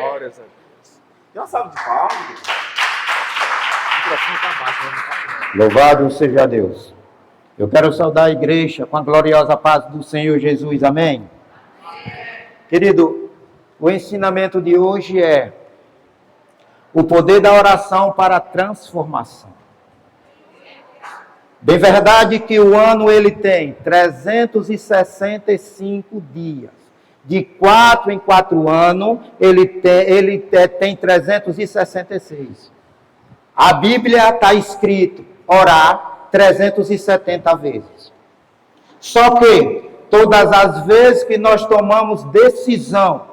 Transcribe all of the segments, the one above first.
Glórias a Deus. E uma salva de palmas. O microfone está baixo, né? Louvado seja Deus. Eu quero saudar a igreja com a gloriosa paz do Senhor Jesus. Amém? Querido, o ensinamento de hoje é o poder da oração para a transformação. Bem verdade que o ano ele tem 365 dias. De 4 em 4 anos, ele tem 366. A Bíblia está escrito orar 370 vezes. Só que todas as vezes que nós tomamos decisão,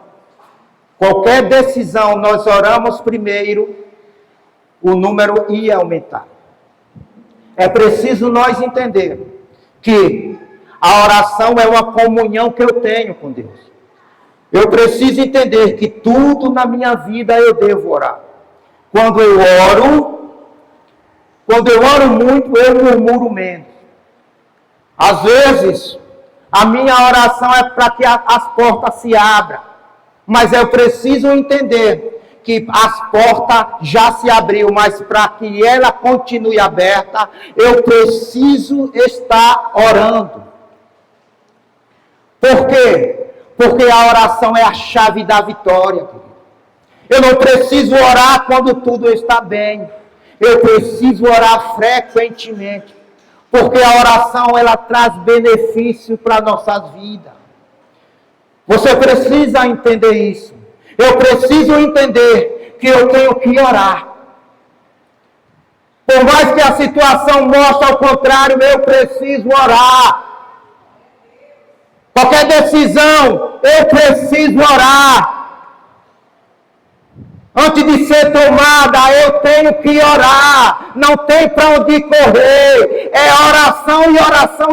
qualquer decisão, nós oramos primeiro, o número ia aumentar. É preciso nós entender que a oração é uma comunhão que eu tenho com Deus. Eu preciso entender que tudo na minha vida eu devo orar. Quando eu oro muito, eu murmuro menos. Às vezes, a minha oração é para que as portas se abram. Mas eu preciso entender que as portas já se abriu, mas para que ela continue aberta, eu preciso estar orando. Por quê? Porque a oração é a chave da vitória. Eu não preciso orar quando tudo está bem. Eu preciso orar frequentemente. Porque a oração, ela traz benefício para nossas vidas. Você precisa entender isso. Eu preciso entender que eu tenho que orar. Por mais que a situação mostre ao contrário, eu preciso orar. Qualquer decisão, eu preciso orar. Antes de ser tomada, eu tenho que orar. Não tem para onde correr. É oração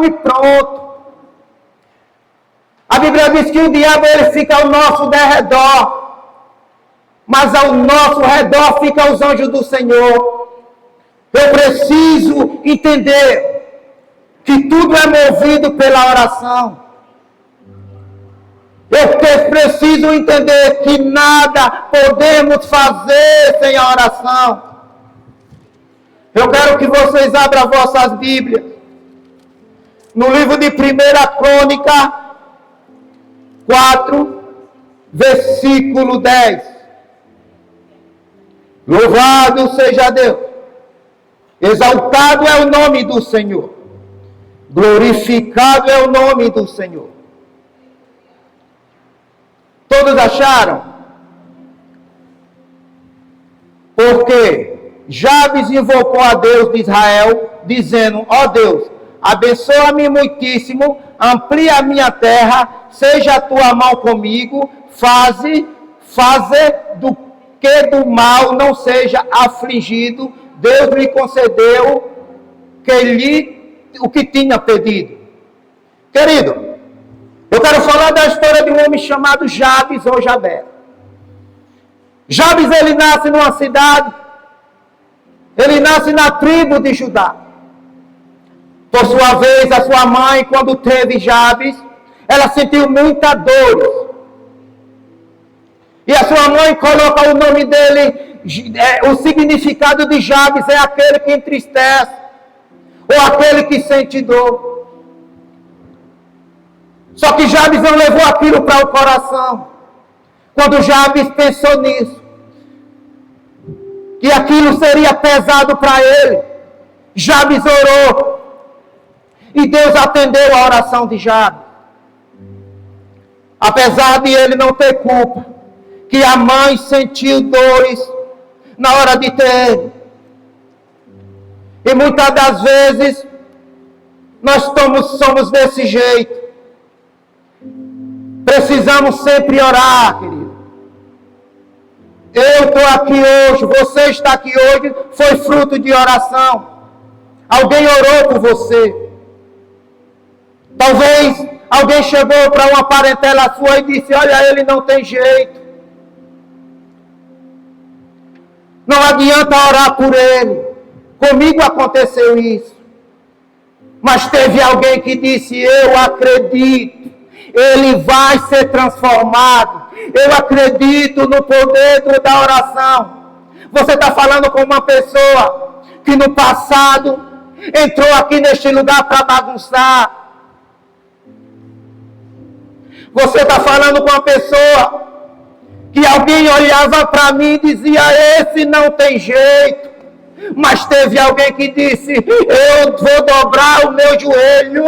e pronto. A Bíblia diz que o diabo ele fica ao nosso derredor. Mas ao nosso redor ficam os anjos do Senhor. Eu preciso entender que tudo é movido pela oração. Eu preciso entender que nada podemos fazer sem a oração. Eu quero que vocês abram vossas Bíblias. No livro de 1 Crônica 4, versículo 10. Louvado seja Deus. Exaltado é o nome do Senhor. Glorificado é o nome do Senhor. Todos acharam? Porque Jabes invocou a Deus de Israel, dizendo: ó Deus, abençoa-me muitíssimo, amplia a minha terra, seja a tua mão comigo, faze do que do mal não seja afligido. Deus lhe concedeu o que tinha pedido. Querido, eu quero falar da história de um homem chamado Jabes ou Jabé. Jabes, ele nasce numa cidade, ele nasce na tribo de Judá. Por sua vez, a sua mãe, quando teve Jabes, ela sentiu muita dor. E a sua mãe coloca o nome dele, o significado de Jabes é aquele que entristece, ou aquele que sente dor. Só que Jabes não levou aquilo para o coração. Quando Jabes pensou nisso, que aquilo seria pesado para ele, Jabes orou. E Deus atendeu a oração de Jabes. Apesar de ele não ter culpa, que a mãe sentiu dores na hora de ter ele. E muitas das vezes, nós somos desse jeito. Precisamos sempre orar, querido. Eu estou aqui hoje, você está aqui hoje, foi fruto de oração. Alguém orou por você. Talvez alguém chegou para uma parentela sua e disse: olha, ele não tem jeito. Não adianta orar por ele. Comigo aconteceu isso. Mas teve alguém que disse: eu acredito. Ele vai ser transformado. eu acredito no poder da oração. Você está falando com uma pessoa que no passado entrou aqui neste lugar para bagunçar. Você está falando com uma pessoa que alguém olhava para mim e dizia, esse não tem jeito. Mas teve alguém que disse, eu vou dobrar o meu joelho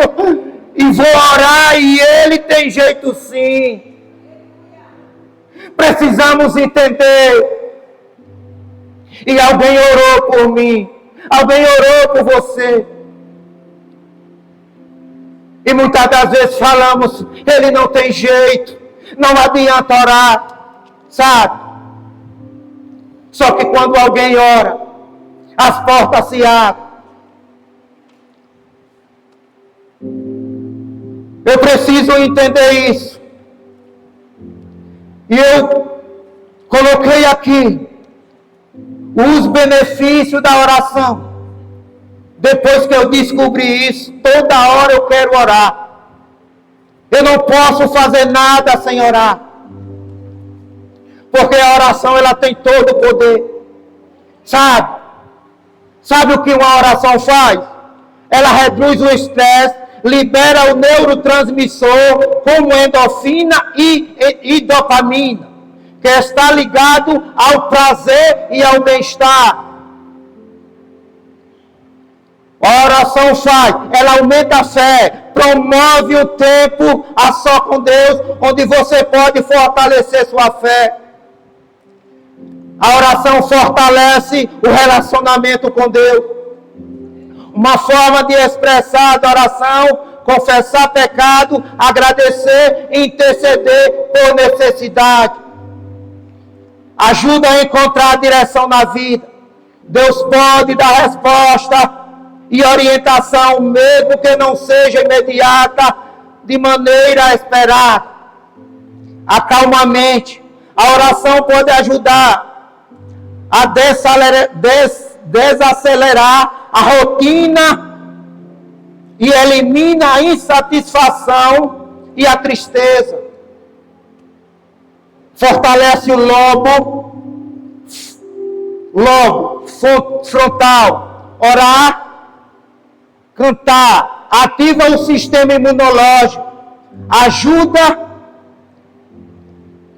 e vou orar e ele tem jeito sim. Precisamos entender. E alguém orou por mim. Alguém orou por você. E muitas das vezes falamos, ele não tem jeito. Não adianta orar. Sabe? Só que quando alguém ora, as portas se abrem. Eu preciso entender isso. E eu coloquei aqui os benefícios da oração. Depois que eu descobri isso, toda hora eu quero orar. Eu não posso fazer nada sem orar. Porque a oração, ela tem todo o poder. Sabe? Sabe o que uma oração faz? Ela reduz o estresse, libera o neurotransmissor como endorfina e dopamina, que está ligado ao prazer e ao bem-estar. A oração faz, ela aumenta a fé, promove o tempo a só com Deus, onde você pode fortalecer sua fé. A oração fortalece o relacionamento com Deus. Uma forma de expressar a adoração, confessar pecado, agradecer e interceder por necessidade. Ajuda a encontrar a direção na vida. Deus pode dar resposta e orientação, mesmo que não seja imediata, de maneira esperada. Acalma a mente. A oração pode ajudar a desacelerar a rotina e elimina a insatisfação e a tristeza. Fortalece o lobo frontal. Orar, cantar, ativa o sistema imunológico, ajuda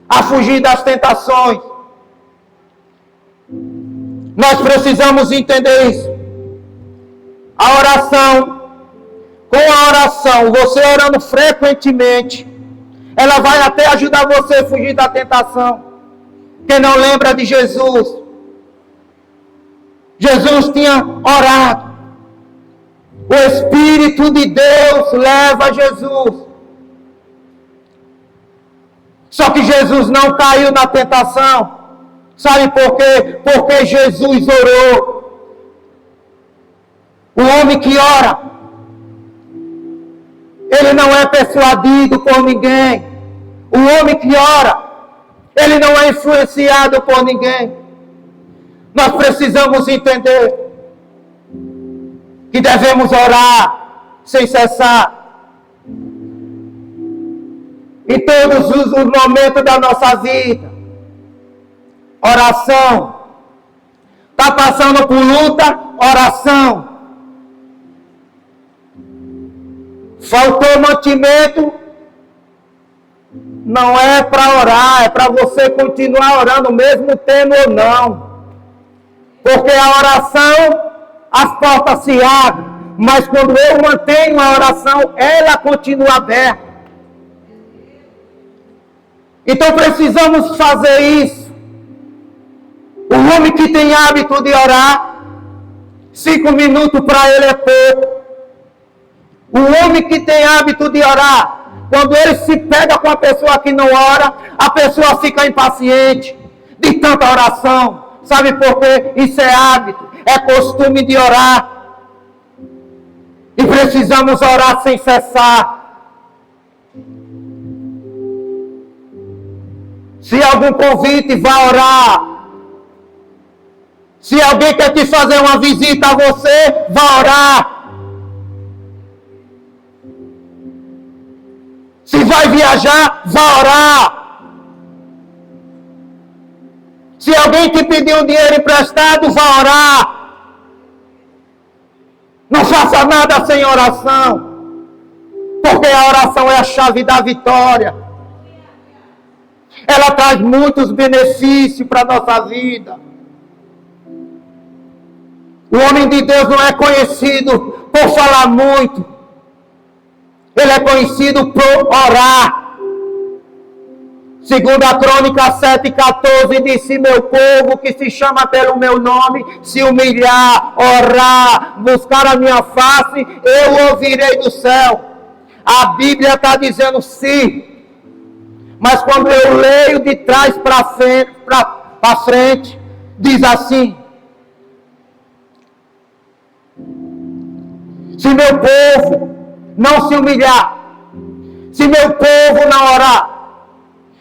a fugir das tentações. Nós precisamos entender isso. A oração, com a oração, você orando frequentemente, ela vai até ajudar você a fugir da tentação. Quem não lembra de Jesus? Jesus tinha orado. O Espírito de Deus leva Jesus. Só que Jesus não caiu na tentação. Sabe por quê? Porque Jesus orou. O homem que ora, ele não é persuadido por ninguém. O homem que ora, ele não é influenciado por ninguém. Nós precisamos entender que devemos orar sem cessar. Em todos os momentos da nossa vida. Oração. Está passando por luta? Oração. Faltou mantimento? Não é para orar, é para você continuar orando, mesmo tendo ou não. Porque a oração, as portas se abrem. Mas quando eu mantenho a oração, ela continua aberta. Então precisamos fazer isso. O homem que tem hábito de orar, 5 minutos para ele é pouco. O homem que tem hábito de orar, quando ele se pega com a pessoa que não ora, a pessoa fica impaciente de tanta oração. Sabe por quê? Isso é hábito, é costume de orar. E precisamos orar sem cessar. Se algum convite, vá orar. Se alguém quer te fazer uma visita a você, vá orar. Se vai viajar, vá orar. Se alguém te pedir um dinheiro emprestado, vá orar. Não faça nada sem oração. Porque a oração é a chave da vitória. Ela traz muitos benefícios para a nossa vida. O homem de Deus não é conhecido por falar muito. Ele é conhecido por orar. Segundo a Crônica 7,14, disse: meu povo que se chama pelo meu nome, se humilhar, orar, buscar a minha face, eu ouvirei do céu. A Bíblia está dizendo sim. Mas quando eu leio de trás para frente, diz assim: se meu povo não se humilhar, se meu povo não orar,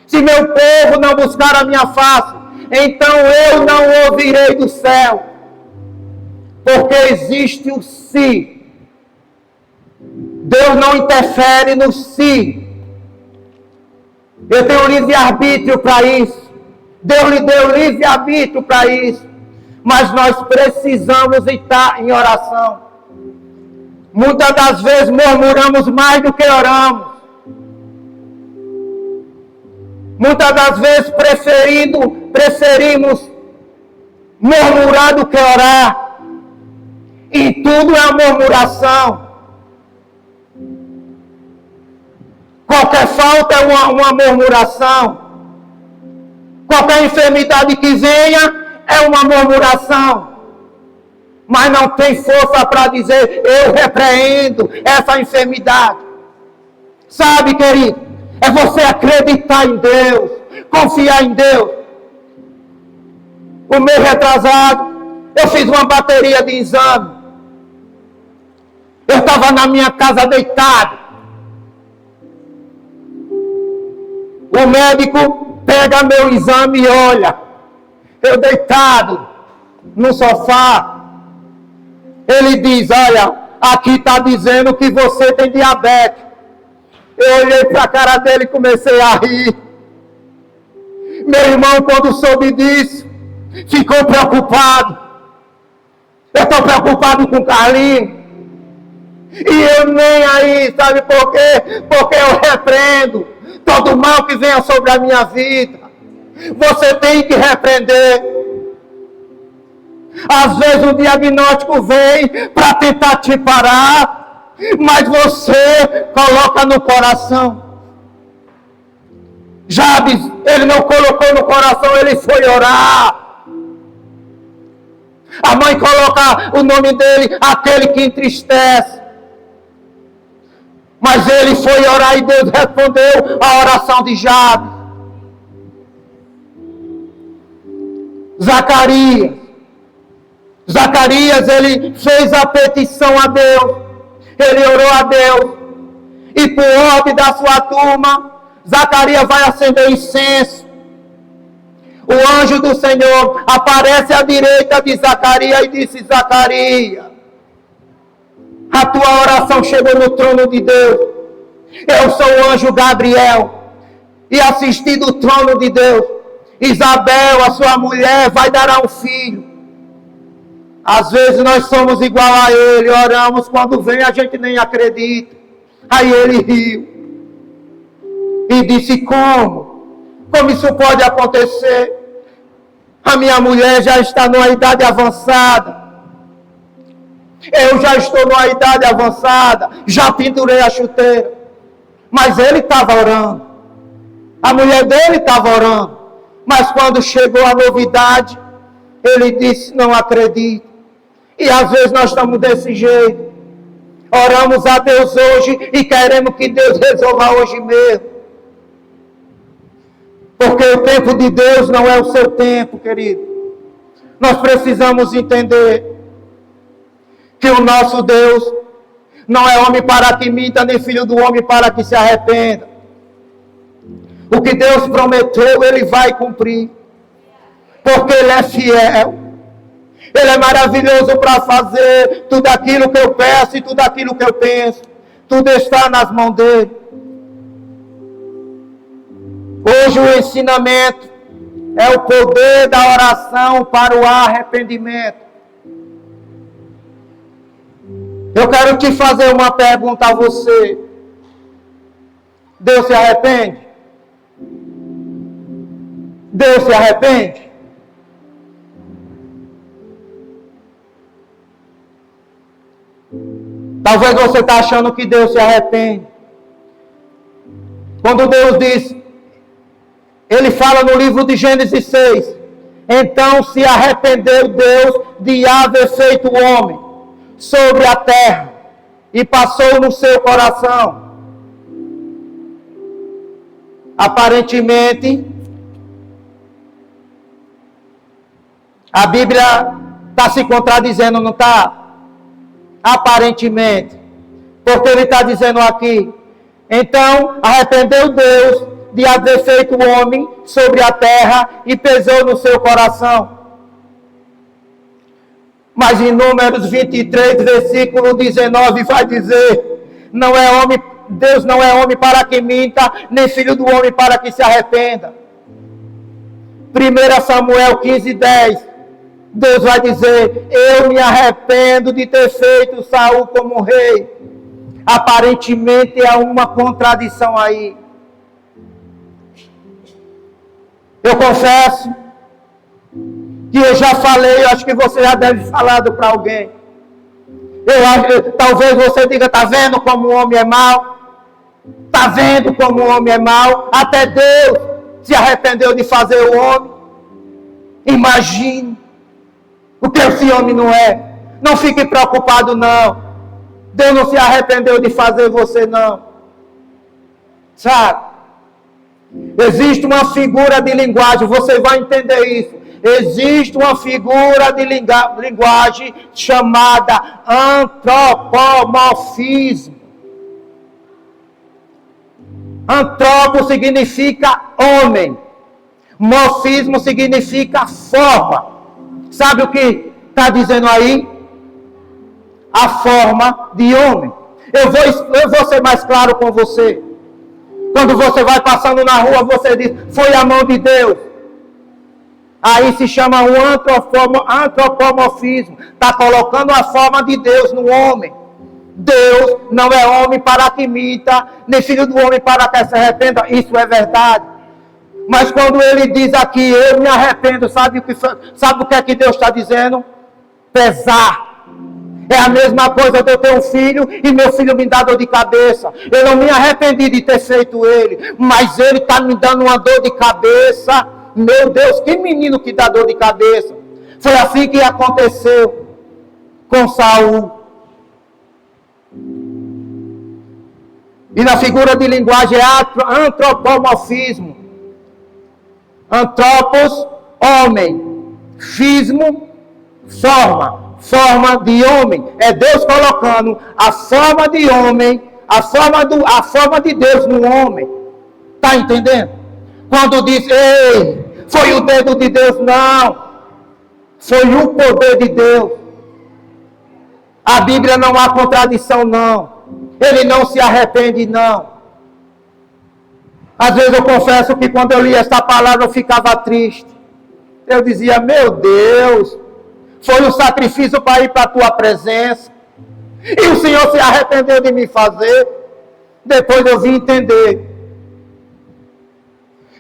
se meu povo não buscar a minha face, então eu não ouvirei do céu. Porque existe o se. Deus não interfere no se. Eu tenho livre-arbítrio para isso. Deus lhe deu livre-arbítrio para isso. Mas nós precisamos estar em oração. Muitas das vezes murmuramos mais do que oramos. Muitas das vezes preferimos murmurar do que orar. E tudo é murmuração. Qualquer falta é uma murmuração. Qualquer enfermidade que venha é uma murmuração. Mas não tem força para dizer: eu repreendo essa enfermidade. Sabe, querido? É você acreditar em Deus, confiar em Deus. O mês retrasado, eu fiz uma bateria de exame. Eu estava na minha casa deitado. O médico pega meu exame e olha. Eu deitado no sofá. Ele diz: olha, aqui está dizendo que você tem diabetes. Eu olhei para a cara dele e comecei a rir. Meu irmão, quando soube disso, ficou preocupado. Eu estou preocupado com o Carlinhos. E eu nem aí, sabe por quê? Porque eu repreendo todo mal que venha sobre a minha vida. Você tem que repreender. Às vezes o diagnóstico vem para tentar te parar, mas você coloca no coração. Jabes, ele não colocou no coração, ele foi orar. A mãe coloca o nome dele, aquele que entristece. Mas ele foi orar e Deus respondeu a oração de Jabes. Zacarias, ele fez a petição a Deus. Ele orou a Deus. E por ordem da sua turma, Zacarias vai acender incenso. O anjo do Senhor aparece à direita de Zacarias e disse: Zacarias, a tua oração chegou no trono de Deus. Eu sou o anjo Gabriel e assisti do trono de Deus. Isabel, a sua mulher, vai dar a um filho. Às vezes nós somos igual a ele, oramos, quando vem a gente nem acredita. Aí ele riu e disse: como? Como isso pode acontecer? A minha mulher já está numa idade avançada. Eu já estou numa idade avançada, já pendurei a chuteira. Mas ele estava orando. A mulher dele estava orando. Mas quando chegou a novidade, ele disse: não acredito. E às vezes nós estamos desse jeito. Oramos a Deus hoje e queremos que Deus resolva hoje mesmo. Porque o tempo de Deus não é o seu tempo, querido. Nós precisamos entender que o nosso Deus não é homem para que minta, nem filho do homem para que se arrependa. O que Deus prometeu, Ele vai cumprir. Porque Ele é fiel. Ele é maravilhoso para fazer tudo aquilo que eu peço e tudo aquilo que eu penso. Tudo está nas mãos dEle. Hoje o ensinamento É o poder da oração para o arrependimento. Eu quero te fazer uma pergunta a você. Deus se arrepende? Deus se arrepende? Talvez você está achando que Deus se arrepende. Quando Deus diz, Ele fala no livro de Gênesis 6, então se arrependeu Deus de haver feito o homem sobre a terra e passou no seu coração. Aparentemente, a Bíblia está se contradizendo, não está? Aparentemente. Porque ele está dizendo aqui, então arrependeu Deus de haver feito o homem sobre a terra e pesou no seu coração. Mas em Números 23, versículo 19, vai dizer, não é homem, Deus não é homem para que minta, nem filho do homem para que se arrependa. 1 Samuel 15, 10, Deus vai dizer, eu me arrependo de ter feito Saul como rei. Aparentemente há uma contradição aí. Eu confesso que eu já falei, eu acho que você já deve ter falado para alguém. Talvez você diga, está vendo como o homem é mau? Está vendo como o homem é mau? Até Deus se arrependeu de fazer o homem. Imagine o que esse homem não é. Não fique preocupado não. Deus não se arrependeu de fazer você não. Sabe? Existe uma figura de linguagem, você vai entender isso. Existe uma figura de linguagem chamada antropomorfismo. Antropo significa homem. Morfismo significa forma. Sabe o que está dizendo aí? A forma de homem. Eu vou ser mais claro com você. Quando você vai passando na rua, você diz, foi a mão de Deus. Aí se chama um antropomorfismo. Está colocando a forma de Deus no homem. Deus não é homem para que minta, nem filho do homem para que se arrependa. Isso é verdade. Mas quando ele diz aqui, eu me arrependo, sabe o que é que Deus está dizendo? Pesar. É a mesma coisa de eu ter um filho e meu filho me dá dor de cabeça. Eu não me arrependi de ter feito ele, mas ele está me dando uma dor de cabeça. Meu Deus, que menino que dá dor de cabeça. Foi assim que aconteceu com Saul. E na figura de linguagem é antropomorfismo. Antropos, homem. Fismo, forma. Forma de homem. É Deus colocando a forma de homem, a forma de Deus no homem. Está entendendo? Quando diz, ei, foi o dedo de Deus, não. Foi o poder de Deus. A Bíblia não há contradição, não. Ele não se arrepende, não. Às vezes eu confesso que quando eu li essa palavra eu ficava triste. Eu dizia, meu Deus, foi um sacrifício para ir para a tua presença. E o Senhor se arrependeu de me fazer. Depois eu vim entender.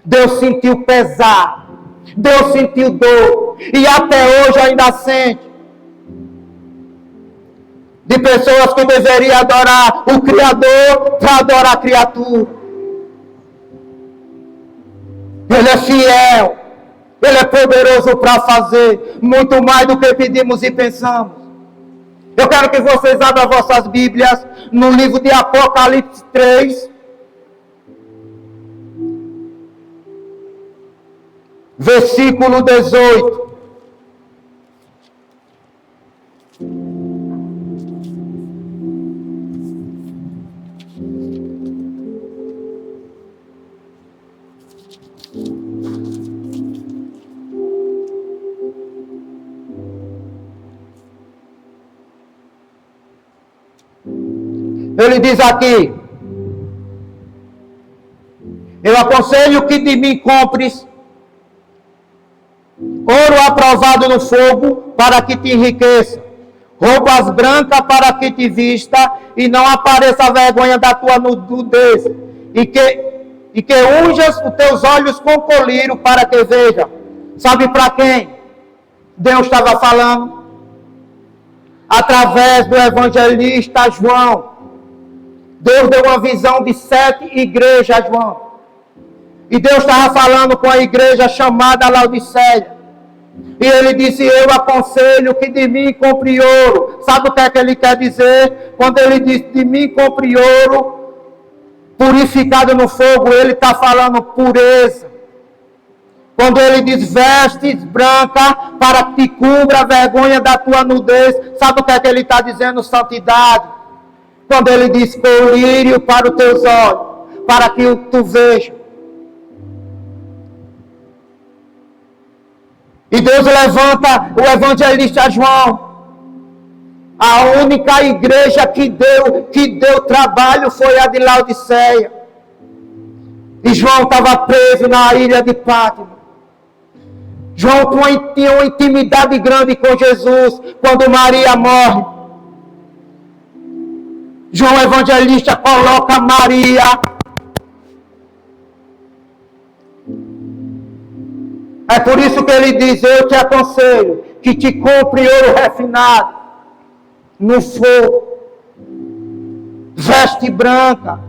Deus sentiu pesar. Deus sentiu dor. E até hoje ainda sente. De pessoas que deveriam adorar o Criador para adorar a criatura. Ele é fiel. Ele é poderoso para fazer muito mais do que pedimos e pensamos. Eu quero que vocês abram vossas Bíblias no livro de Apocalipse 3. Versículo 18. Ele diz aqui, eu aconselho que de mim compres ouro aprovado no fogo para que te enriqueça, roupas brancas para que te vista e não apareça a vergonha da tua nudez, e que unjas os teus olhos com colírio para que veja. Sabe para quem Deus estava falando? Através do evangelista João. Deus deu uma visão de 7 igrejas a João. E Deus estava falando com a igreja chamada Laodiceia. E ele disse: eu aconselho que de mim compre ouro. Sabe o que é que ele quer dizer? Quando ele diz de mim compre ouro purificado no fogo, ele está falando pureza. Quando ele diz vestes brancas para que cubra a vergonha da tua nudez, sabe o que é que ele está dizendo? Santidade. Quando ele diz colírio para os teus olhos, para que tu veja. E Deus levanta o evangelista João. A única igreja que deu trabalho foi a de Laodiceia. E João estava preso na ilha de Pátmos. João tinha uma intimidade grande com Jesus quando Maria morre. João evangelista coloca Maria é por isso que ele diz: eu te aconselho que te compre ouro refinado no fogo, veste branca,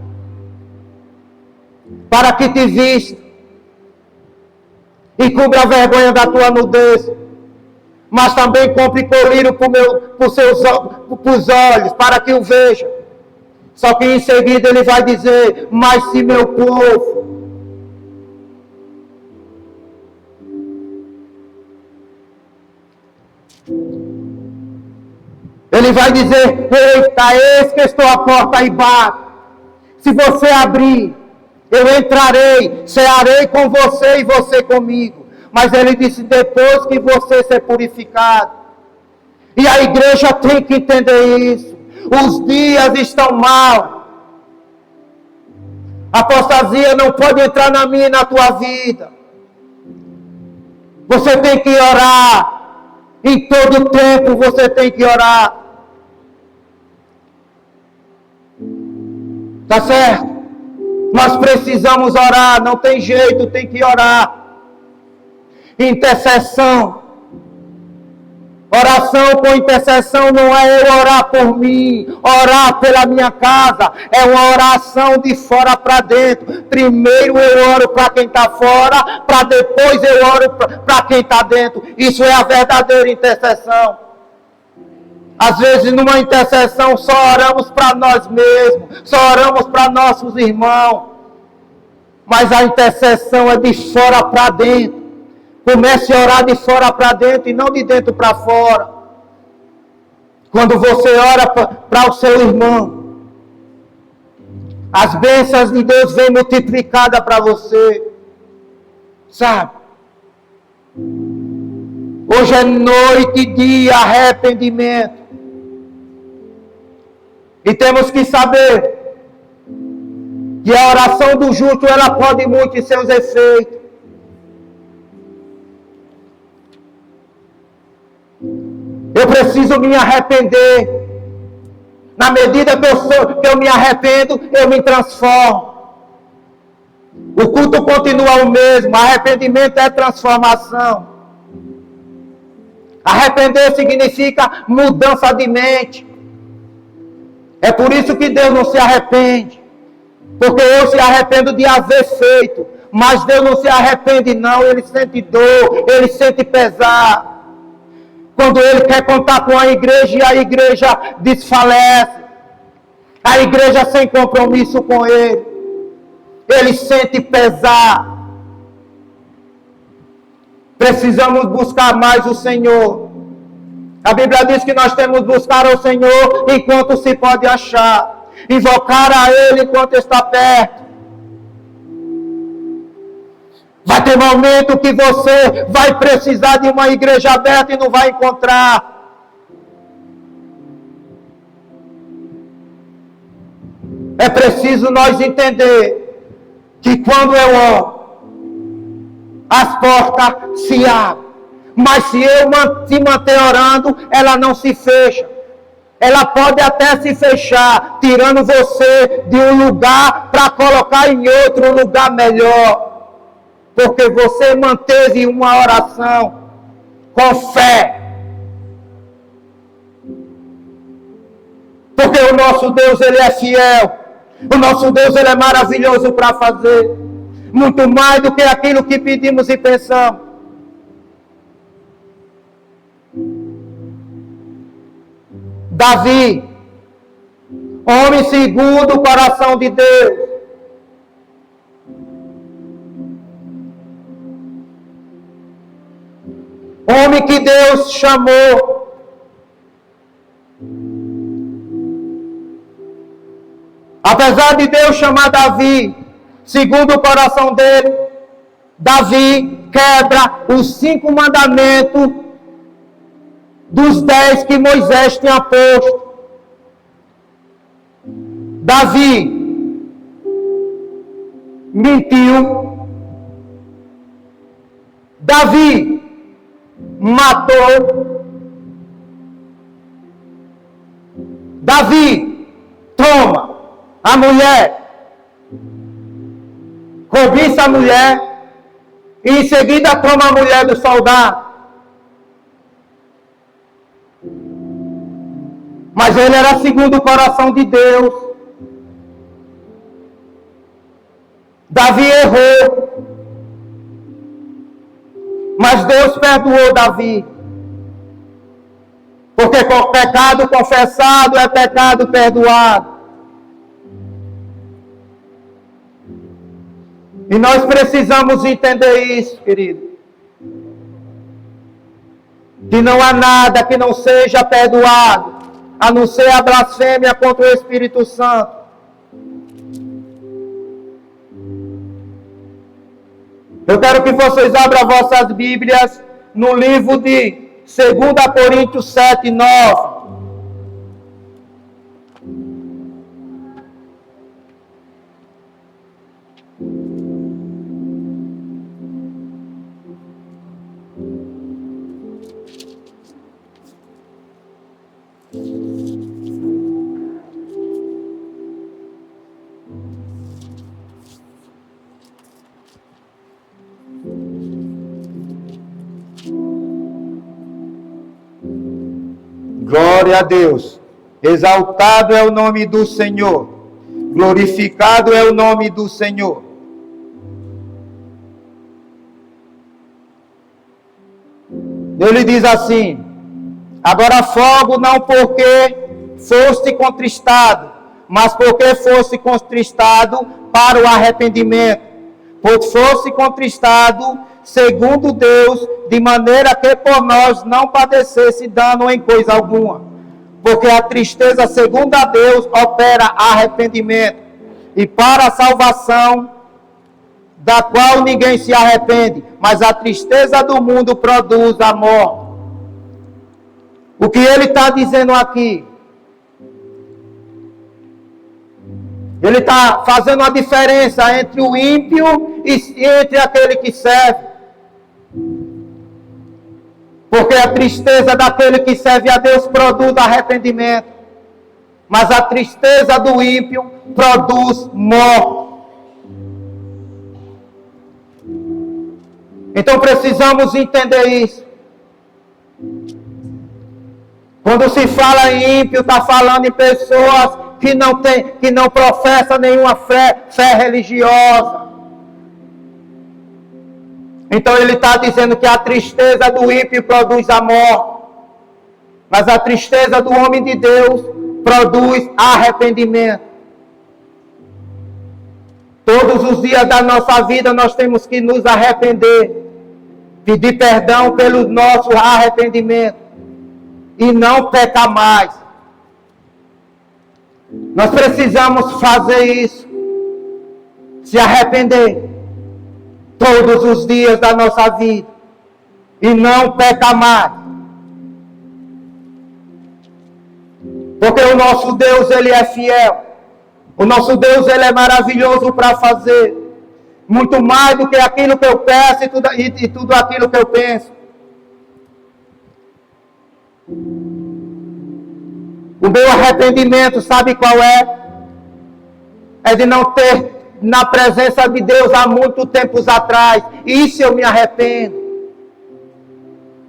para que te vista e cubra a vergonha da tua nudez, mas também compre colírio para os olhos, para que o veja. Só que em seguida ele vai dizer: mas se meu povo ele vai dizer: eita, eis que estou à porta e bato. Se você abrir, eu entrarei, cearei com você e você comigo. Mas ele disse: depois que você ser purificado. E a igreja tem que entender isso. Os dias estão mal. A apostasia não pode entrar na minha e na tua vida. Você tem que orar. Em todo tempo você tem que orar. Tá certo? Nós precisamos orar, não tem jeito, tem que orar. Intercessão. Oração com intercessão não é eu orar por mim, orar pela minha casa. É uma oração de fora para dentro. Primeiro eu oro para quem está fora, para depois eu oro para quem está dentro. Isso é a verdadeira intercessão. Às vezes numa intercessão só oramos para nós mesmos, só oramos para nossos irmãos. Mas a intercessão é de fora para dentro. Comece a orar de fora para dentro e não de dentro para fora. Quando você ora para o seu irmão, as bênçãos de Deus vêm multiplicadas para você. Sabe? Hoje é noite de arrependimento. E temos que saber que a oração do justo, ela pode muito em seus efeitos. Eu preciso me arrepender. Na medida que eu me arrependo, eu me transformo. O culto continua o mesmo. Arrependimento é transformação. Arrepender significa mudança de mente. É por isso que Deus não se arrepende. Porque eu se arrependo de haver feito. Mas Deus não se arrepende não. Ele sente dor, ele sente pesar. Quando ele quer contar com a igreja e a igreja desfalece. A igreja sem compromisso com ele. Ele sente pesar. Precisamos buscar mais o Senhor. A Bíblia diz que nós temos que buscar ao Senhor enquanto se pode achar. Invocar a Ele enquanto está perto. Vai ter momento que você vai precisar de uma igreja aberta e não vai encontrar. É preciso nós entender que quando eu oro, as portas se abrem. Mas se eu se manter orando, ela não se fecha. Ela pode até se fechar, tirando você de um lugar para colocar em outro lugar melhor. Porque você manteve uma oração com fé. Porque o nosso Deus, Ele é fiel. O nosso Deus, Ele é maravilhoso para fazer. Muito mais do que aquilo que pedimos e pensamos. Davi, homem segundo o coração de Deus. Homem que Deus chamou. Apesar de Deus chamar Davi, segundo o coração dele, Davi quebra os 5 mandamentos dos 10 que Moisés tinha posto. Davi mentiu. Davi matou. Davi toma a mulher, cobiça a mulher, e em seguida toma a mulher do soldado. Mas ele era segundo o coração de Deus. Davi errou. Mas Deus perdoou Davi. Porque com pecado confessado é pecado perdoado. E nós precisamos entender isso, querido. Que não há nada que não seja perdoado, a não ser a blasfêmia contra o Espírito Santo. Eu quero que vocês abram vossas Bíblias no livro de 2 Coríntios 7, 9. Glória a Deus. Exaltado é o nome do Senhor. Glorificado é o nome do Senhor. Ele diz assim: agora fogo não porque foste contristado, mas porque foste contristado para o arrependimento. Pois foste contristado segundo Deus, de maneira que por nós não padecesse dano em coisa alguma. Porque a tristeza segundo a Deus opera arrependimento, e para a salvação, da qual ninguém se arrepende, mas a tristeza do mundo produz a morte. O que ele está dizendo aqui? Ele está fazendo a diferença entre o ímpio e entre aquele que serve. Porque a tristeza daquele que serve a Deus produz arrependimento, mas a tristeza do ímpio produz morte. Então precisamos entender isso. Quando se fala em ímpio, está falando em pessoas que não professam nenhuma fé religiosa. Então ele está dizendo que a tristeza do ímpio produz a morte, mas a tristeza do homem de Deus produz arrependimento. Todos os dias da nossa vida nós temos que nos arrepender, pedir perdão pelo nosso arrependimento e não pecar mais. Nós precisamos fazer isso, se arrepender todos os dias da nossa vida e não pecar mais. Porque o nosso Deus, Ele é fiel. O nosso Deus, Ele é maravilhoso para fazer muito mais do que aquilo que eu peço e tudo aquilo que eu penso. O meu arrependimento, sabe qual é? É de não ter na presença de Deus há muito tempos atrás. Isso eu me arrependo.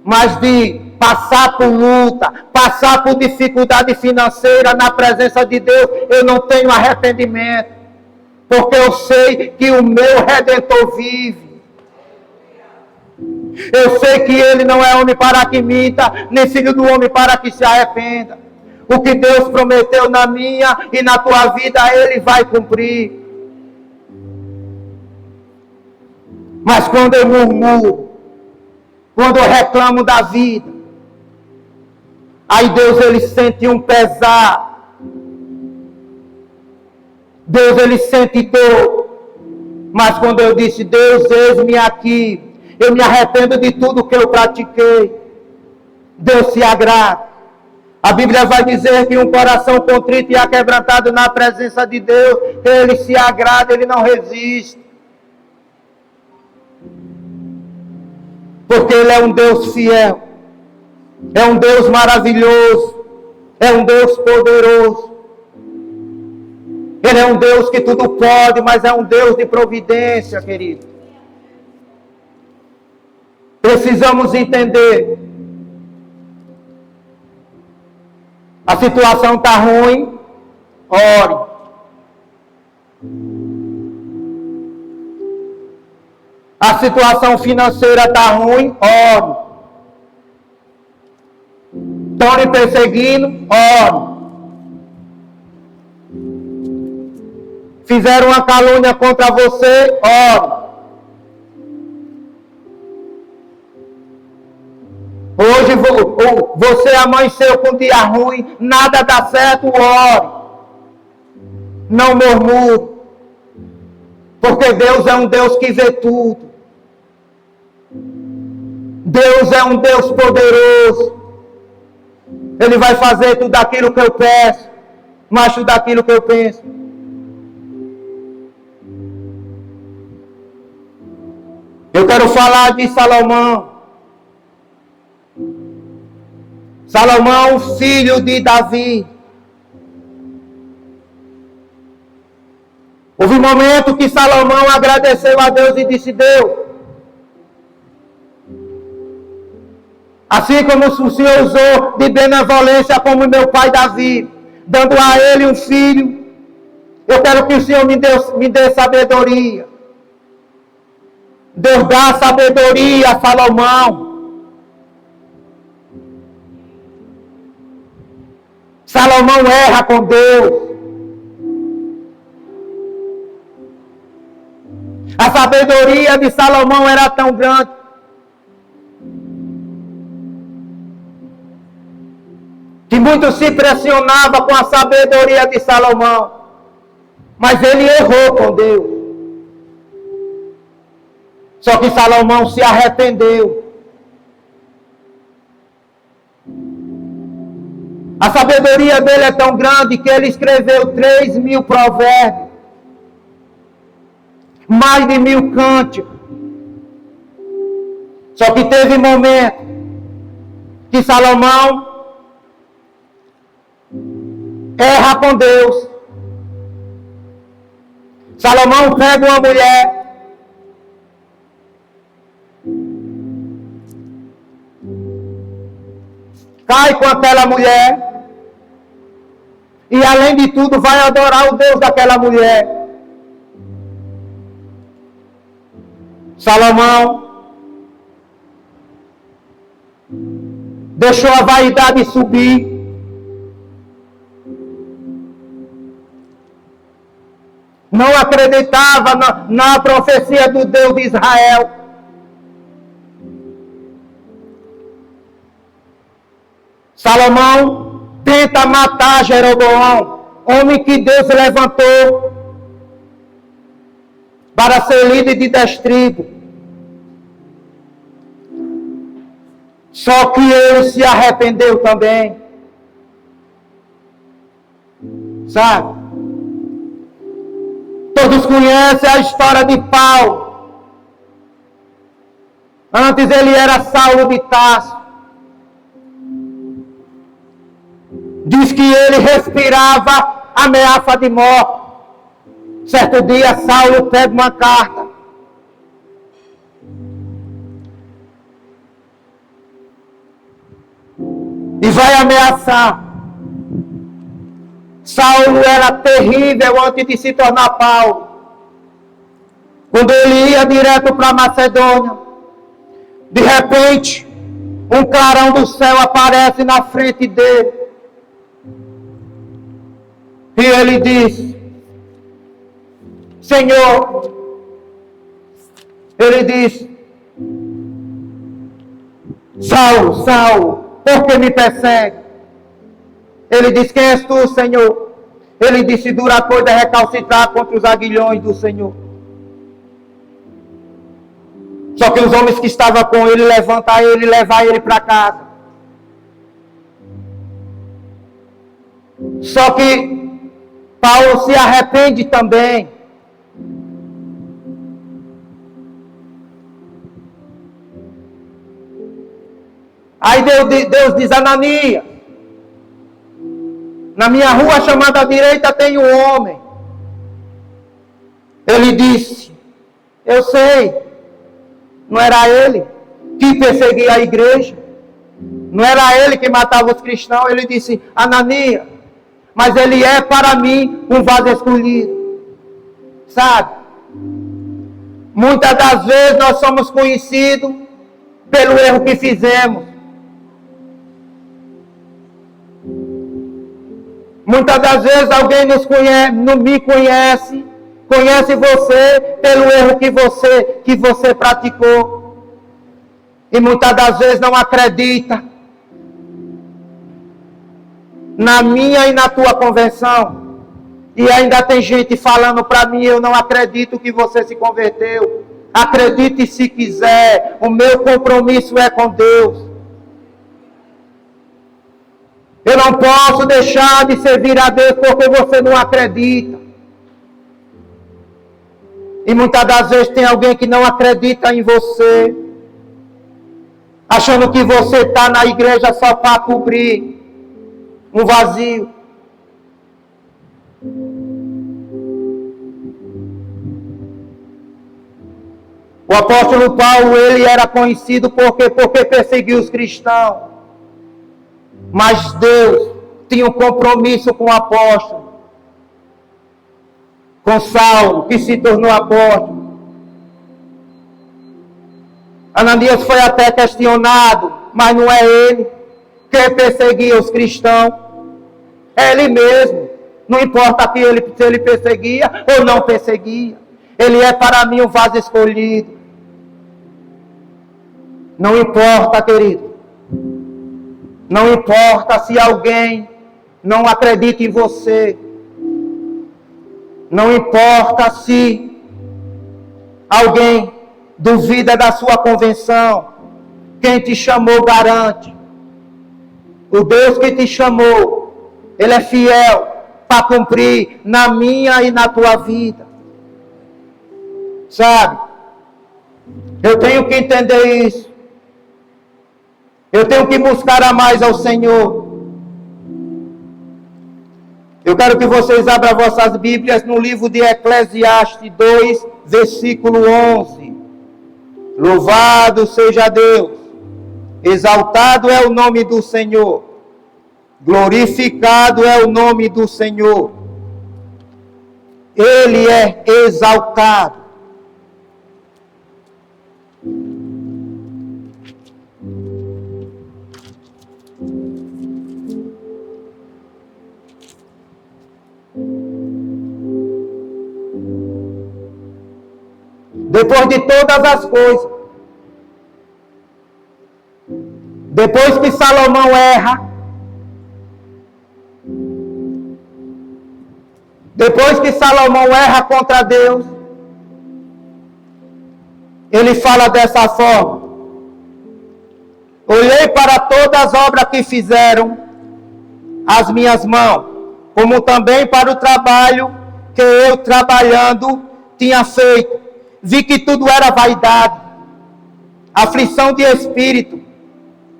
Mas de passar por luta, passar por dificuldade financeira na presença de Deus, eu não tenho arrependimento. Porque eu sei que o meu Redentor vive. Eu sei que Ele não é homem para que minta, nem filho do homem para que se arrependa. O que Deus prometeu na minha e na tua vida, Ele vai cumprir. Mas quando eu murmuro, quando eu reclamo da vida, aí Deus, Ele sente um pesar. Deus, Ele sente dor. Mas quando eu disse, Deus, eis-me aqui, eu me arrependo de tudo que eu pratiquei, Deus se agrada. A Bíblia vai dizer que um coração contrito e aquebrantado na presença de Deus, Ele se agrada, Ele não resiste. Porque Ele é um Deus fiel, é um Deus maravilhoso, é um Deus poderoso. Ele é um Deus que tudo pode, mas é um Deus de providência, querido. Precisamos entender. A situação está ruim, ore. A situação financeira está ruim, ore. Estão lhe perseguindo, ore. Fizeram uma calúnia contra você, ore. Hoje você amanheceu com um dia ruim, nada dá certo, ore. Não murmure. Porque Deus é um Deus que vê tudo. Deus é um Deus poderoso. Ele vai fazer tudo aquilo que eu peço, mas tudo aquilo que eu penso. Eu quero falar de Salomão. Salomão, filho de Davi. Houve um momento que Salomão agradeceu a Deus e disse, Deus, assim como o Senhor usou de benevolência como meu pai Davi, dando a ele um filho, eu quero que o Senhor me dê sabedoria. Deus dá sabedoria a Salomão. Salomão erra com Deus. A sabedoria de Salomão era tão grande que muito se impressionava com a sabedoria de Salomão. Mas ele errou com Deus. Só que Salomão se arrependeu. A sabedoria dele é tão grande que ele escreveu 3.000 provérbios. Mais de 1.000 cânticos. Só que teve momento que Salomão erra com Deus. Salomão pega uma mulher, cai com aquela mulher, e além de tudo vai adorar o Deus daquela mulher. Salomão deixou a vaidade subir. Não acreditava na profecia do Deus de Israel. Salomão tenta matar Jeroboão, homem que Deus levantou para ser líder de 10 tribos. Só que ele se arrependeu também. Sabe? Todos conhecem a história de Paulo. Antes ele era Saulo de Tarso. Diz que ele respirava ameaça de morte. Certo dia, Saulo pega uma carta. E vai ameaçar. Saulo era terrível antes de se tornar Paulo. Quando ele ia direto para Macedônia, de repente, um clarão do céu aparece na frente dele. E ele diz: Senhor, ele diz: Saulo, Saulo, por que me persegue? Ele diz: quem és tu, Senhor? Ele disse: dura coisa é recalcitrar contra os aguilhões do Senhor. Só que os homens que estavam com ele levantam ele e levam ele para casa. Só que Paulo se arrepende também. Aí Deus diz: Ananias, na minha rua chamada à direita tem um homem. Ele disse: eu sei, não era ele que perseguia a igreja, não era ele que matava os cristãos. Ele disse: Ananias, mas ele é para mim um vaso escolhido. Sabe? Muitas das vezes nós somos conhecidos pelo erro que fizemos. Muitas das vezes alguém nos conhece, não me conhece, conhece você pelo erro que você praticou. E muitas das vezes não acredita na minha e na tua conversão. E ainda tem gente falando para mim: eu não acredito que você se converteu. Acredite se quiser, o meu compromisso é com Deus. Eu não posso deixar de servir a Deus porque você não acredita. E muitas das vezes tem alguém que não acredita em você, achando que você está na igreja só para cobrir um vazio. O apóstolo Paulo, ele era conhecido porque perseguiu os cristãos. Mas Deus tinha um compromisso com o apóstolo, com Saulo, que se tornou apóstolo. Ananias foi até questionado, mas não é ele que perseguia os cristãos, é ele mesmo. Não importa se ele perseguia ou não perseguia, ele é para mim um vaso escolhido. Não importa, querido. Não importa se alguém não acredita em você. Não importa se alguém duvida da sua convenção. Quem te chamou garante. O Deus que te chamou, Ele é fiel para cumprir na minha e na tua vida. Sabe? Eu tenho que entender isso. Eu tenho que buscar a mais ao Senhor. Eu quero que vocês abram vossas Bíblias no livro de Eclesiastes 2, versículo 11. Louvado seja Deus. Exaltado é o nome do Senhor. Glorificado é o nome do Senhor. Ele é exaltado. Depois de todas as coisas, depois que Salomão erra, depois que Salomão erra contra Deus, ele fala dessa forma: olhei para todas as obras que fizeram as minhas mãos, como também para o trabalho que eu trabalhando tinha feito. Vi que tudo era vaidade, aflição de espírito,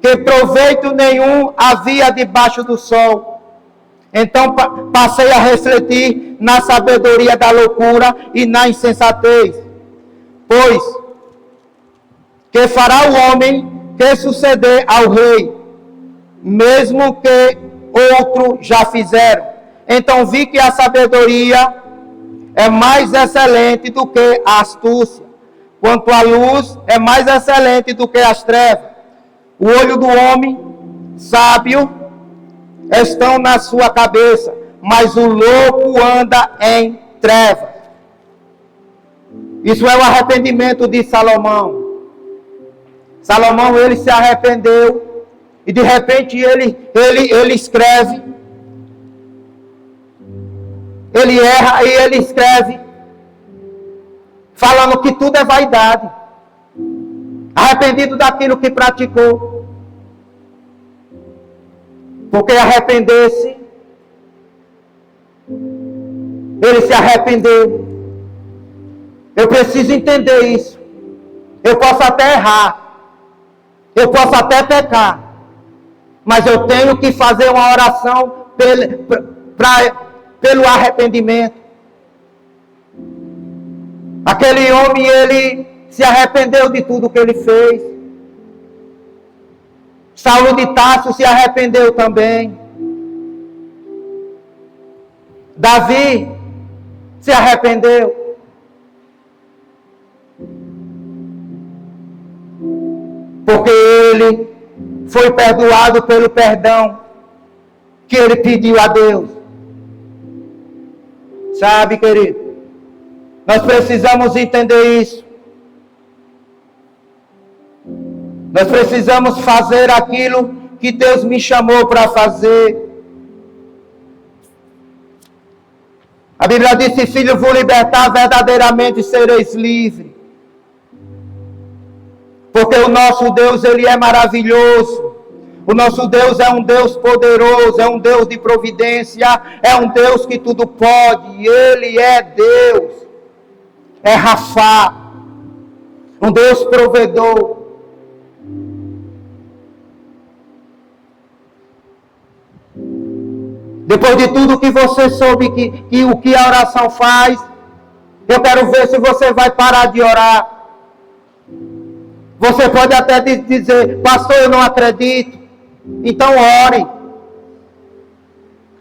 que proveito nenhum havia debaixo do sol. Então passei a refletir na sabedoria da loucura e na insensatez. Pois, que fará o homem que suceder ao rei, mesmo que outro já fizeram? Então vi que a sabedoria é mais excelente do que a astúcia, quanto a luz é mais excelente do que as trevas. O olho do homem sábio estão na sua cabeça, mas o louco anda em trevas. Isso é o arrependimento de Salomão. Salomão, ele se arrependeu e de repente ele escreve. Ele erra e ele escreve falando que tudo é vaidade. Arrependido daquilo que praticou. Porque arrepender-se, ele se arrependeu. Eu preciso entender isso. Eu posso até errar. Eu posso até pecar. Mas eu tenho que fazer uma oração pelo arrependimento. Aquele homem, ele se arrependeu de tudo que ele fez. Saulo de Tarso se arrependeu também. Davi se arrependeu. Porque ele foi perdoado pelo perdão que ele pediu a Deus. Sabe, querido? Nós precisamos entender isso. Nós precisamos fazer aquilo que Deus me chamou para fazer. A Bíblia diz: se filho vos libertar, verdadeiramente sereis livres. Porque o nosso Deus, ele é maravilhoso. O nosso Deus é um Deus poderoso, é um Deus de providência, é um Deus que tudo pode. Ele é Deus. É Rafá, um Deus provedor. Depois de tudo que você soube que o que a oração faz, eu quero ver se você vai parar de orar. Você pode até dizer: pastor, eu não acredito. Então ore.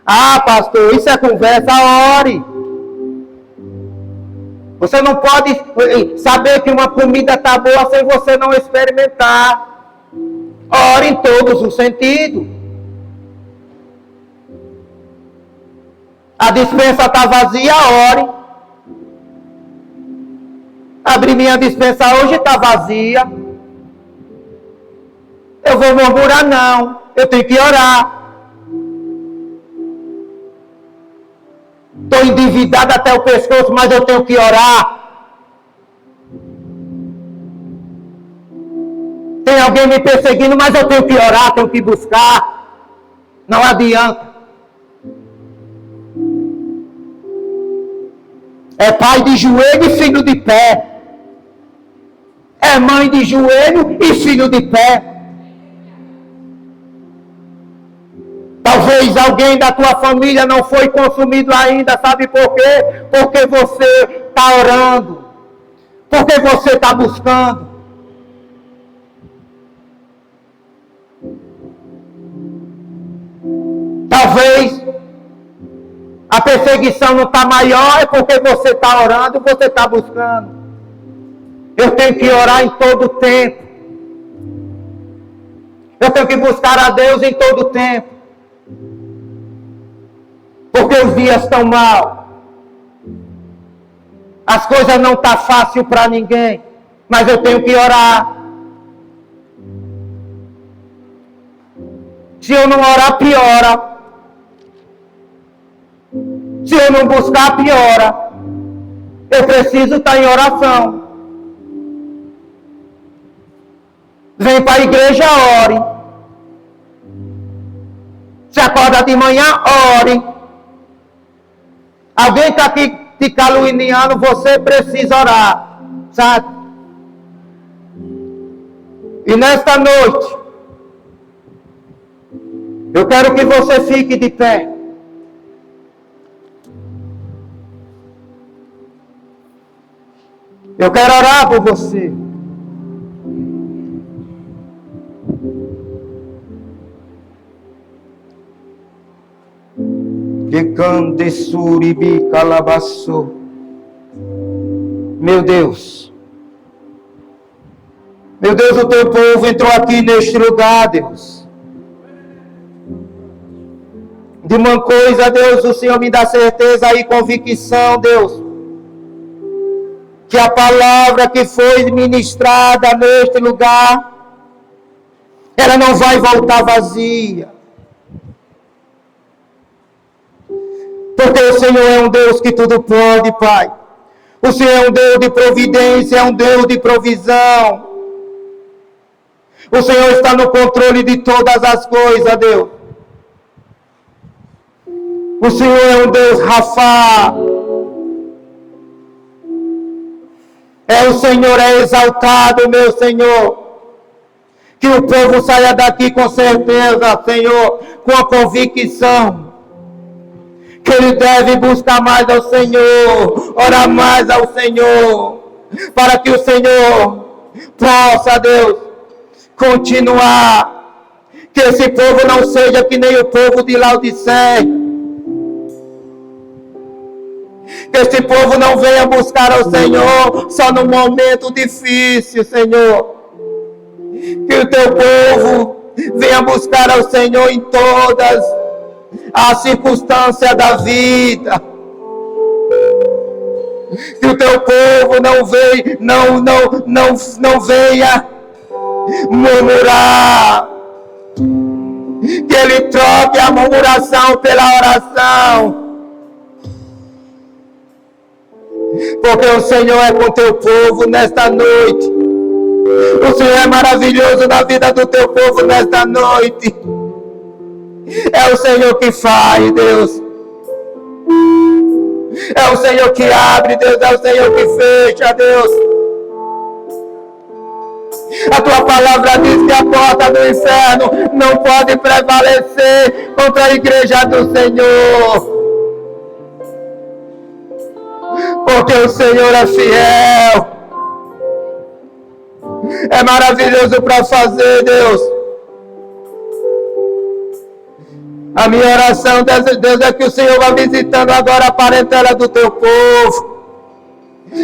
Ah, pastor, isso é conversa, ore. Você não pode saber que uma comida está boa sem você não experimentar. Ore em todos os sentidos. A despensa está vazia, ore. Abri minha despensa hoje, está vazia. Eu vou murmurar? Não. Eu tenho que orar. Estou endividado até o pescoço, mas eu tenho que orar. Tem alguém me perseguindo, mas eu tenho que orar, tenho que buscar. Não adianta. É pai de joelho e filho de pé. É mãe de joelho e filho de pé. Talvez alguém da tua família não foi consumido ainda, sabe por quê? Porque você está orando, porque você está buscando. Talvez a perseguição não está maior, é porque você está orando, você está buscando. Eu tenho que orar em todo o tempo. Eu tenho que buscar a Deus em todo o tempo. Porque os dias estão mal. As coisas não estão fáceis para ninguém. Mas eu tenho que orar. Se eu não orar, piora. Se eu não buscar, piora. Eu preciso estar em oração. Vem para a igreja, ore. Se acorda de manhã, ore. Alguém está aqui te caluniando, você precisa orar. Sabe? E nesta noite, eu quero que você fique de pé. Eu quero orar por você. Meu Deus. Meu Deus, o teu povo entrou aqui neste lugar, Deus. De uma coisa, Deus, o Senhor me dá certeza e convicção, Deus, que a palavra que foi ministrada neste lugar, ela não vai voltar vazia. Porque o Senhor é um Deus que tudo pode, Pai. O Senhor é um Deus de providência, é um Deus de provisão. O Senhor está no controle de todas as coisas, Deus. O Senhor é um Deus Rafá. O Senhor é exaltado, meu Senhor. Que o povo saia daqui com certeza, Senhor, com a convicção que ele deve buscar mais ao Senhor, orar mais ao Senhor, para que o Senhor possa, Deus, continuar. Que esse povo não seja que nem o povo de Laodiceia. Que esse povo não venha buscar ao Senhor só no momento difícil, Senhor. Que o teu povo venha buscar ao Senhor em todas as circunstâncias da vida. Que o teu povo não venha murmurar. Que ele troque a murmuração pela oração. Porque o Senhor é com teu povo nesta noite. O Senhor é maravilhoso na vida do teu povo nesta noite. É o Senhor que faz, Deus. É o Senhor que abre, Deus. É o Senhor que fecha, Deus. A tua palavra diz que a porta do inferno não pode prevalecer contra a igreja do Senhor. Porque o Senhor é fiel. É maravilhoso para fazer, Deus. A minha oração, Deus, é que o Senhor vá visitando agora a parentela do teu povo.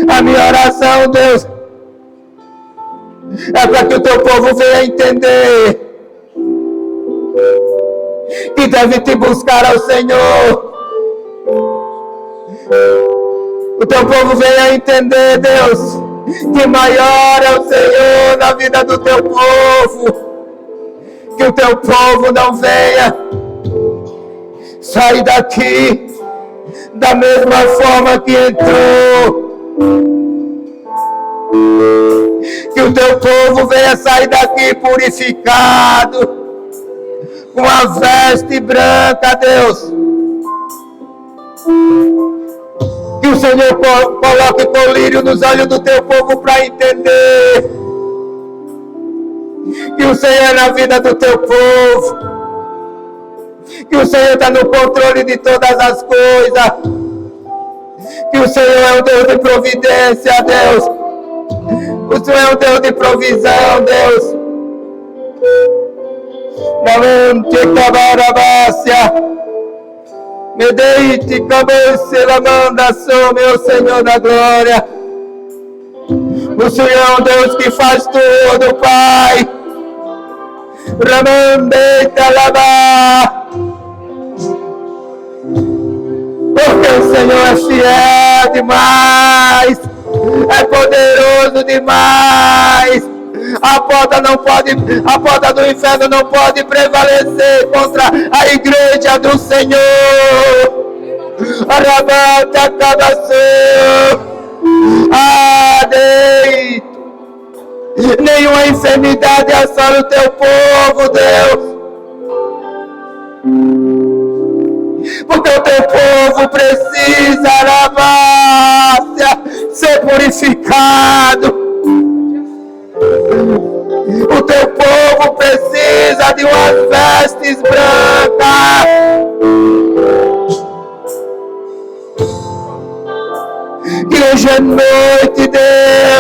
A minha oração, Deus, é para que o teu povo venha entender que deve te buscar ao Senhor. O teu povo venha entender, Deus, que maior é o Senhor na vida do teu povo. Que o teu povo não venha sair daqui da mesma forma que entrou. Que o teu povo venha sair daqui purificado, com a veste branca, Deus. Que o Senhor coloque colírio nos olhos do teu povo para entender que o Senhor é na vida do teu povo, que o Senhor está no controle de todas as coisas, que o Senhor é um Deus de providência, Deus. O Senhor é um Deus de provisão, Deus. Me deite, cabeça, la mandação, meu Senhor da glória. O Senhor é um Deus que faz tudo, Pai. Ramandeita lava. Porque o Senhor é fiel demais. É poderoso demais. A porta do inferno não pode prevalecer contra a igreja do Senhor. Arabata cabação. Adeito. Nenhuma enfermidade assola o teu povo, Deus. Porque o teu povo precisa, Arabácia, ser purificado. O teu povo precisa de umas vestes brancas. Que hoje é noite, Deus.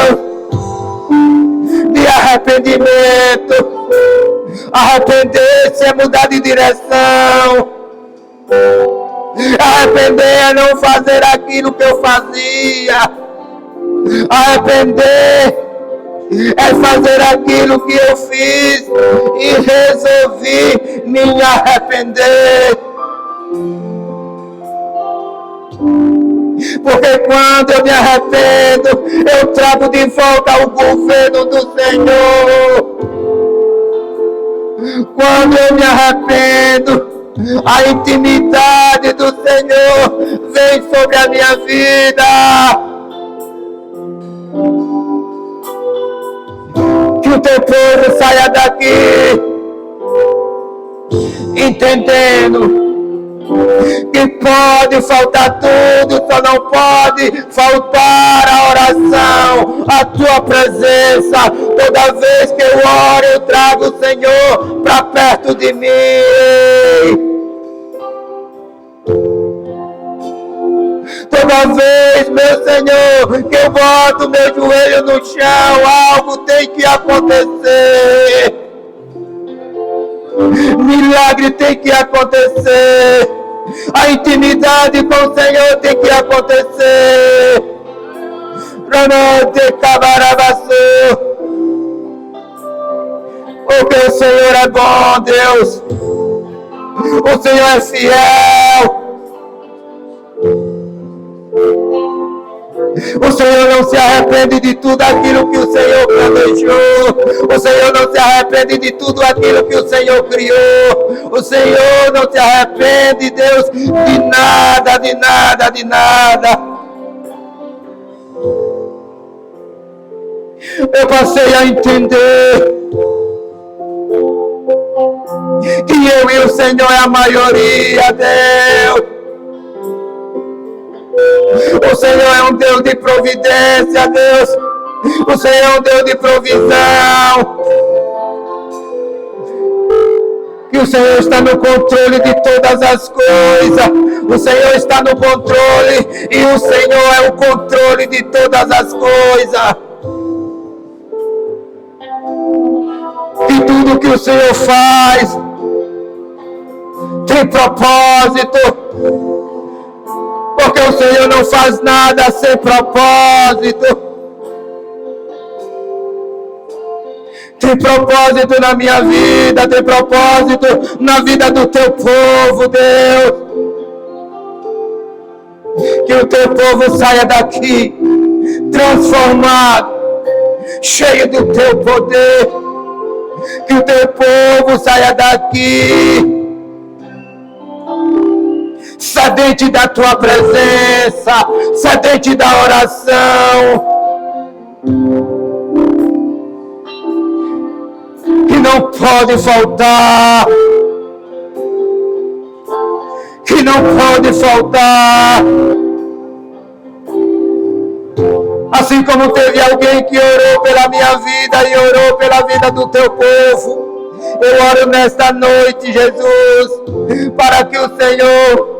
arrependimento. Arrepender-se é mudar de direção. Arrepender é não fazer aquilo que eu fazia. Arrepender é fazer aquilo que eu fiz e resolvi me arrepender. Porque quando eu me arrependo, eu trago de volta o governo do Senhor. Quando eu me arrependo, a intimidade do Senhor vem sobre a minha vida. Que o teu povo saia daqui entendendo que pode faltar tudo, só não pode faltar a oração, a tua presença. Toda vez que eu oro, eu trago o Senhor para perto de mim. Toda vez, meu Senhor, que eu boto meu joelho no chão, algo tem que acontecer. Milagre tem que acontecer. A intimidade com o Senhor tem que acontecer. Porque o Senhor é bom, Deus. O Senhor é fiel. O Senhor não se arrepende de tudo aquilo que o Senhor planejou. O Senhor não se arrepende de tudo aquilo que o Senhor criou. O Senhor não se arrepende, Deus, de nada, de nada, de nada. Eu passei a entender que eu e o Senhor é a maioria, Deus. O Senhor é um Deus de providência, Deus. O Senhor é um Deus de provisão. Que o Senhor está no controle de todas as coisas. O Senhor está no controle e o Senhor é o controle de todas as coisas. E tudo que o Senhor faz tem propósito. Porque o Senhor não faz nada sem propósito. Tem propósito na minha vida, tem propósito na vida do teu povo, Deus. Que o teu povo saia daqui transformado, cheio do teu poder. Que o teu povo saia daqui sedente da tua presença, sedente da oração. Que não pode faltar. Que não pode faltar. Assim como teve alguém que orou pela minha vida e orou pela vida do teu povo, eu oro nesta noite, Jesus, para que o Senhor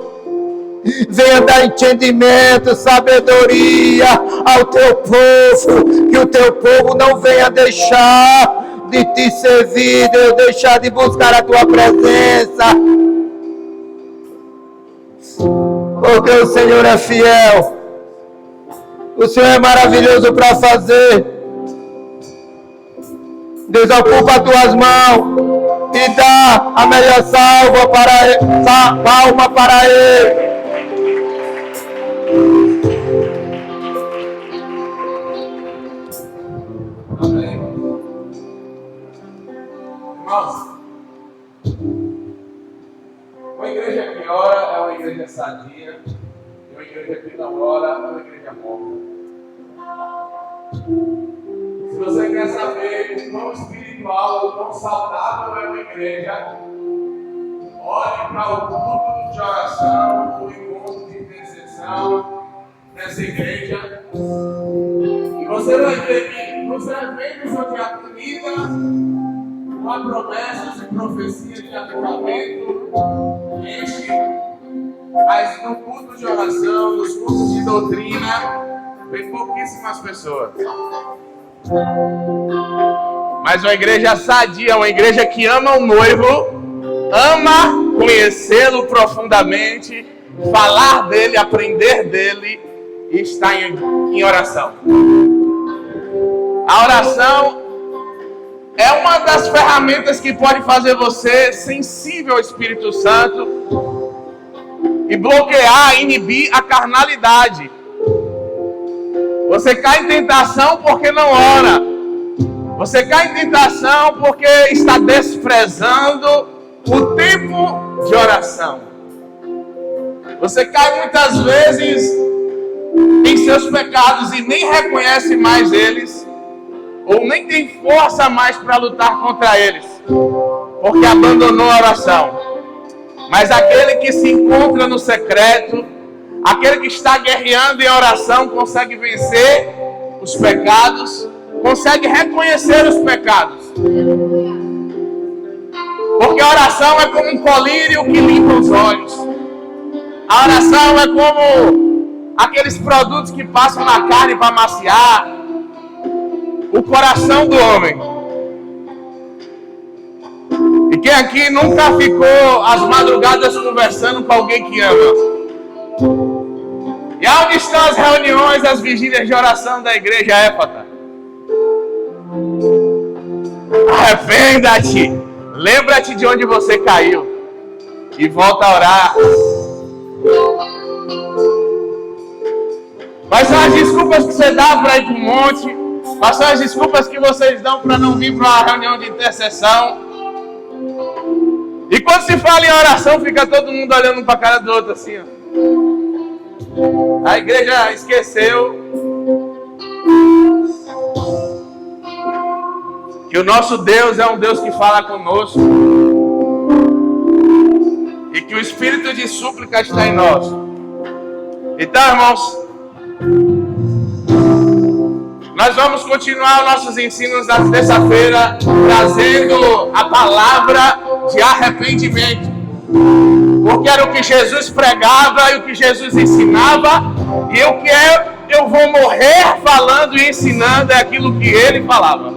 venha dar entendimento, sabedoria ao teu povo, que o teu povo não venha deixar de te servir, Deus, deixar de buscar a tua presença, porque o Senhor é fiel, o Senhor é maravilhoso para fazer. Desocupa as tuas mãos e dá a melhor palma para Ele. Amém. Irmãos, uma igreja que ora é uma igreja sadia, e uma igreja que não ora é uma igreja morta. Se você quer saber o quão espiritual, o quão saudável é uma igreja, olhe para o culto de oração, o encontro de intercessão dessa igreja, e você vai ver que nos eventos onde há comida, há promessas e profecias de avivamento, enche, mas no culto de oração, nos cultos de doutrina, vem pouquíssimas pessoas. mas uma igreja sadia, uma igreja que ama o noivo, ama conhecê-lo profundamente, falar dele, aprender dele e estar em oração. A oração é uma das ferramentas que pode fazer você sensível ao Espírito Santo e bloquear, inibir a carnalidade. Você cai em tentação porque não ora. Você cai em tentação porque está desprezando o tempo de oração. Você cai muitas vezes em seus pecados e nem reconhece mais eles, ou nem tem força mais para lutar contra eles, porque abandonou a oração. Mas aquele que se encontra no secreto, aquele que está guerreando em oração, consegue vencer os pecados, consegue reconhecer os pecados. Porque a oração é como um colírio que limpa os olhos. A oração é como aqueles produtos que passam na carne para amaciar o coração do homem. E quem aqui nunca ficou às madrugadas conversando com alguém que ama? E aonde estão as reuniões, as vigílias de oração da igreja Éfata? Arrependa-te, lembra-te de onde você caiu e volta a orar. Quais são as desculpas que você dá para ir para o monte? Quais são as desculpas que vocês dão para não vir para uma reunião de intercessão? E quando se fala em oração, fica todo mundo olhando para a cara do outro assim, ó. A igreja esqueceu que o nosso Deus é um Deus que fala conosco e que o espírito de súplica está em nós. Então, irmãos, nós vamos continuar nossos ensinos na terça-feira, trazendo a palavra de arrependimento. Porque era o que Jesus pregava e o que Jesus ensinava, e o que eu vou morrer falando e ensinando é aquilo que ele falava.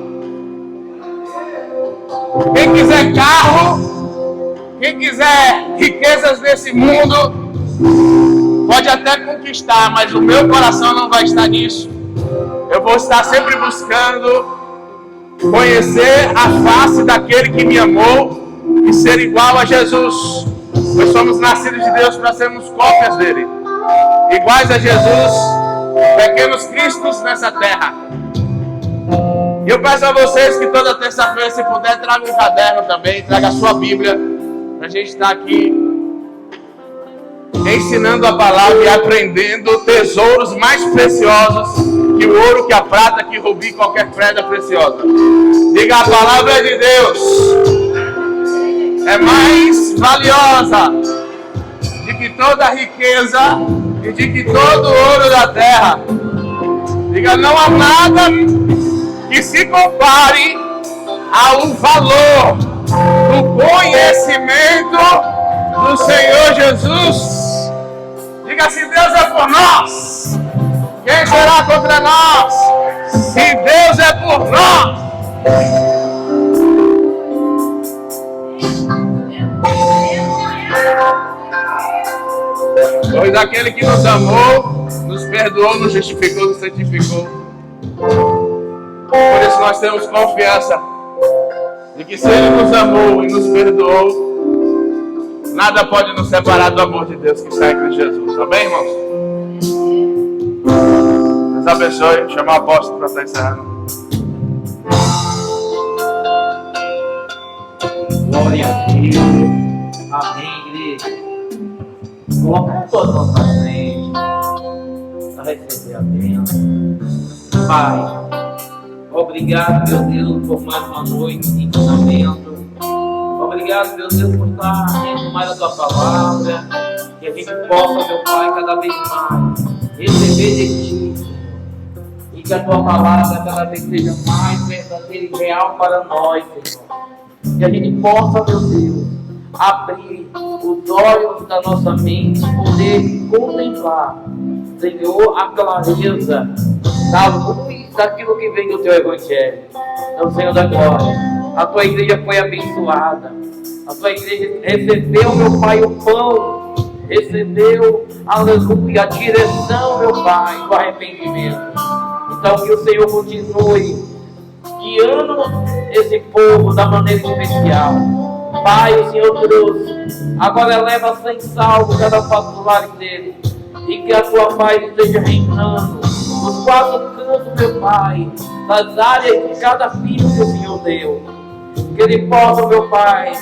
Quem quiser carro, quem quiser riquezas nesse mundo, pode até conquistar, mas o meu coração não vai estar nisso. Eu vou estar sempre buscando conhecer a face daquele que me amou e ser igual a Jesus. Nós somos nascidos de Deus para sermos cópias dele, iguais a Jesus, pequenos cristos nessa terra. E eu peço a vocês que toda terça-feira, se puder, traga um caderno também, traga a sua Bíblia, para a gente estar aqui ensinando a palavra e aprendendo tesouros mais preciosos que o ouro, que a prata, que o rubi, qualquer pedra preciosa. Diga: a palavra de Deus é mais valiosa de que toda a riqueza e de que todo o ouro da terra. Diga: não há nada que se compare ao valor do conhecimento do Senhor Jesus. Diga: se Deus é por nós, quem será contra nós? Se Deus é por nós. Pois aquele que nos amou, nos perdoou, nos justificou, nos santificou. Por isso nós temos confiança de que se Ele nos amou e nos perdoou, nada pode nos separar do amor de Deus que está em Cristo Jesus. Amém, irmãos? Deus abençoe. Chamar o apóstolo para estar encerrando. Glória a Deus. Amém, igreja. Coloca todas as nossas frente para receber a bênção. Pai, obrigado, meu Deus, por mais uma noite de ensinamento. Obrigado, meu Deus, por estar lendo mais a tua palavra. Que a gente possa, meu Pai, cada vez mais receber de ti, Senhor. E que a tua palavra cada vez seja mais verdadeira e real para nós, Senhor. Que a gente possa, meu Deus, abrir os olhos da nossa mente, poder contemplar, Senhor, a clareza da luz daquilo que vem do teu evangelho. Então, Senhor da glória, a tua igreja foi abençoada. A tua igreja recebeu, meu Pai, o pão. Recebeu, aleluia, a direção, meu Pai, do arrependimento. Então, que o Senhor continue guiando esse povo da maneira especial. Pai, o Senhor trouxe. Agora leva sem salvo cada passo do lar dele. E que a tua paz esteja reinando nos quatro cantos, meu Pai, das áreas de cada filho que o Senhor deu. Que ele possa, meu Pai,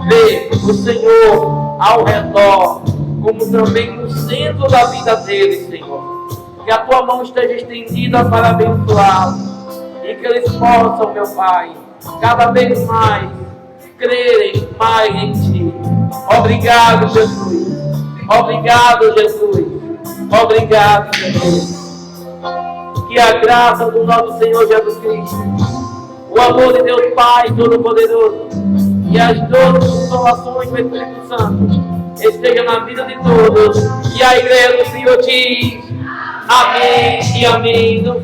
ver o Senhor ao redor, como também no centro da vida dele, Senhor. Que a tua mão esteja estendida para abençoá-lo. E que eles possam, meu Pai, cada vez mais crerem mais em Ti. Obrigado, Jesus. Obrigado, Jesus. Obrigado, Jesus. Que a graça do nosso Senhor Jesus Cristo, o amor de Deus Pai Todo-Poderoso e as doces consolações do Espírito Santo estejam na vida de todos. E a igreja do Senhor diz amém e amém. Não